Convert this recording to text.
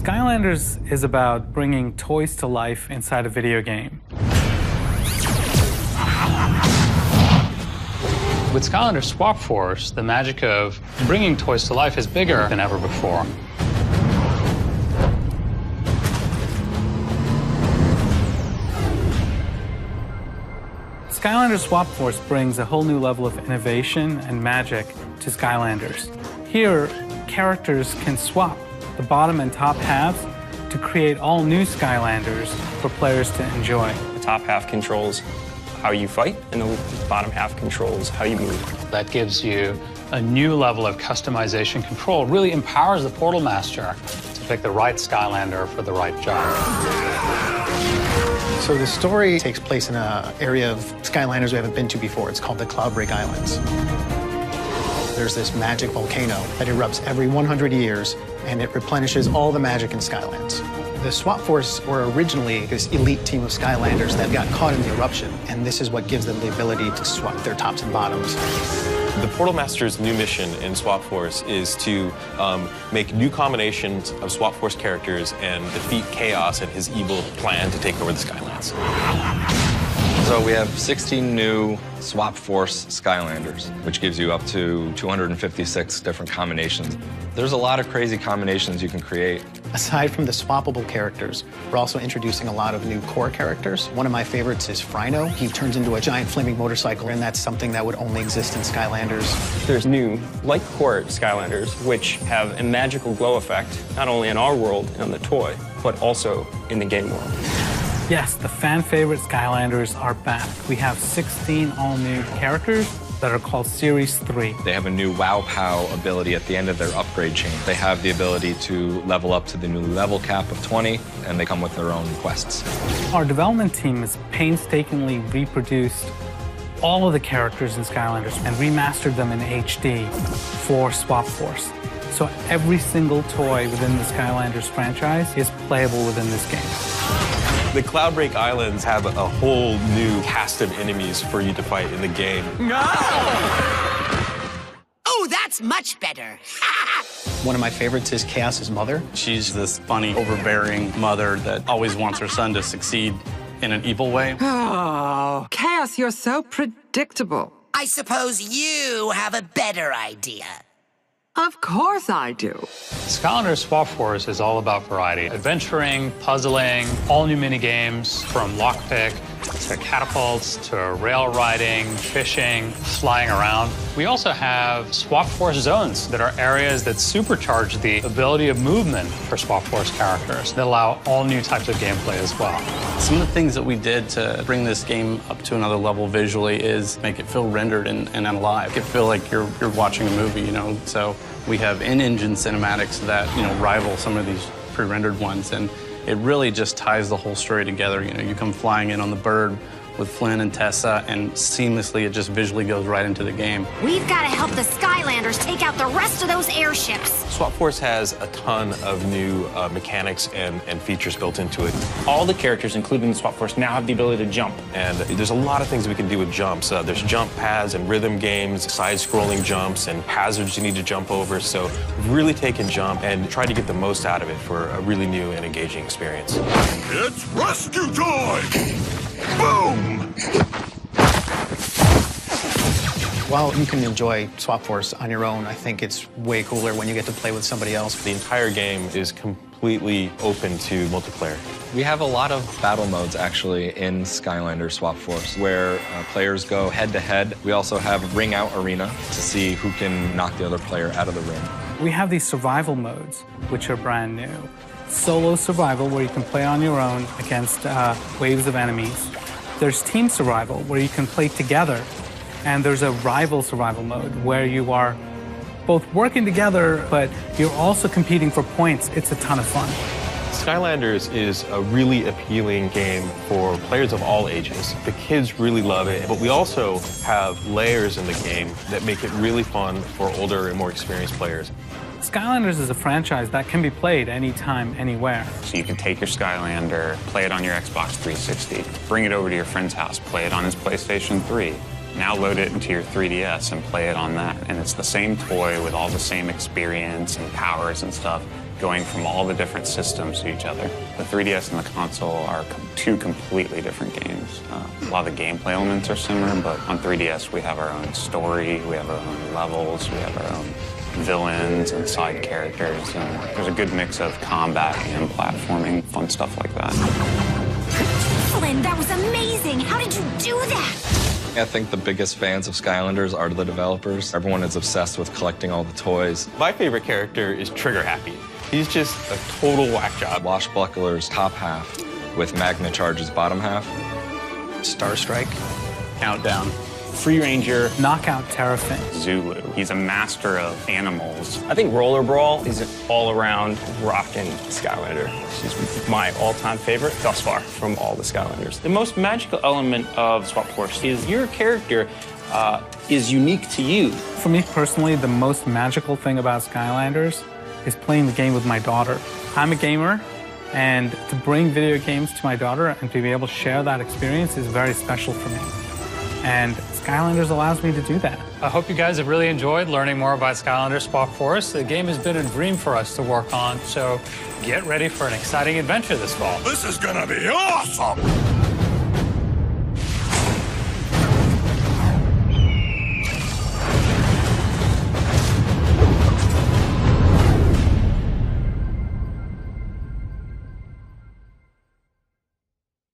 Skylanders is about bringing toys to life inside a video game. With Skylanders Swap Force, the magic of bringing toys to life is bigger than ever before. Skylanders Swap Force brings a whole new level of innovation and magic to Skylanders. Here, characters can swap the bottom and top halves to create all new Skylanders for players to enjoy. The top half controls how you fight, and the bottom half controls how you move. That gives you a new level of customization control. It really empowers the Portal Master to pick the right Skylander for the right job. So the story takes place in an area of Skylanders we haven't been to before. It's called the Cloudbreak Islands. There's this magic volcano that erupts every 100 years, and it replenishes all the magic in Skylands. The Swap Force were originally this elite team of Skylanders that got caught in the eruption, and this is what gives them the ability to swap their tops and bottoms. The Portal Master's new mission in Swap Force is to make new combinations of Swap Force characters and defeat Chaos and his evil plan to take over the Skylands. So we have 16 new Swap Force Skylanders, which gives you up to 256 different combinations. There's a lot of crazy combinations you can create. Aside from the swappable characters, we're also introducing a lot of new core characters. One of my favorites is Frino. He turns into a giant flaming motorcycle, and that's something that would only exist in Skylanders. There's new, like core Skylanders, which have a magical glow effect, not only in our world and the toy, but also in the game world. Yes, the fan-favorite Skylanders are back. We have 16 all-new characters that are called Series 3. They have a new Wow Pow ability at the end of their upgrade chain. They have the ability to level up to the new level cap of 20, and they come with their own quests. Our development team has painstakingly reproduced all of the characters in Skylanders and remastered them in HD for Swap Force. So every single toy within the Skylanders franchise is playable within this game. The Cloudbreak Islands have a whole new cast of enemies for you to fight in the game. Oh, that's much better. One of my favorites is Chaos's mother. She's this funny, overbearing mother that always wants her son to succeed in an evil way. Oh, Chaos, you're so predictable. I suppose you have a better idea. Of course I do. Skylanders Swap Force is all about variety. Adventuring, puzzling, all new mini games from lockpick to catapults to rail riding, fishing, flying around. We also have Swap Force zones that are areas that supercharge the ability of movement for Swap Force characters that allow all new types of gameplay as well. Some of the things that we did to bring this game up to another level visually is make it feel rendered and alive. Make it feel like you're watching a movie, you know? So we have in-engine cinematics that, you know, rival some of these pre-rendered ones, and it really just ties the whole story together. You know, you come flying in on the bird with Flynn and Tessa, and seamlessly it just visually goes right into the game. We've got to help the Skylanders take out the rest of those airships. Swap Force has a ton of new mechanics and features built into it. All the characters, including the Swap Force, now have the ability to jump. And there's a lot of things we can do with jumps. There's jump pads and rhythm games, side-scrolling jumps, and hazards you need to jump over. So we've really taken jump and tried to get the most out of it for a really new and engaging experience. It's rescue time! Boom! While you can enjoy Swap Force on your own, I think it's way cooler when you get to play with somebody else. The entire game is completely open to multiplayer. We have a lot of battle modes, actually, in Skylanders Swap Force, where players go head-to-head. We also have Ring Out Arena to see who can knock the other player out of the ring. We have these survival modes, which are brand new. Solo survival, where you can play on your own against waves of enemies. There's team survival, where you can play together. And there's a rival survival mode, where you are both working together, but you're also competing for points. It's a ton of fun. Skylanders is a really appealing game for players of all ages. The kids really love it, but we also have layers in the game that make it really fun for older and more experienced players. Skylanders is a franchise that can be played anytime, anywhere. So you can take your Skylander, play it on your Xbox 360, bring it over to your friend's house, play it on his PlayStation 3. Now load it into your 3DS and play it on that. And it's the same toy with all the same experience and powers and stuff. going from all the different systems to each other. The 3DS and the console are two completely different games. A lot of the gameplay elements are similar, but on 3DS we have our own story, we have our own levels, we have our own villains and side characters, and there's a good mix of combat and platforming, fun stuff like that. Flynn, that was amazing! How did you do that? I think the biggest fans of Skylanders are the developers. Everyone is obsessed with collecting all the toys. My favorite character is Trigger Happy. He's just a total whack job. Washbuckler's top half with Magna Charge's bottom half. Star Strike. Countdown. Free Ranger. Knockout Terrafin. Zulu, he's a master of animals. I think Roller Brawl is an all-around rockin' Skylander. She's my all-time favorite thus far from all the Skylanders. The most magical element of Swap Force is your character is unique to you. For me personally, the most magical thing about Skylanders is playing the game with my daughter. I'm a gamer, and to bring video games to my daughter and to be able to share that experience is very special for me. And Skylanders allows me to do that. I hope you guys have really enjoyed learning more about Skylanders Swap Force. The game has been a dream for us to work on, so get ready for an exciting adventure this fall. This is gonna be awesome!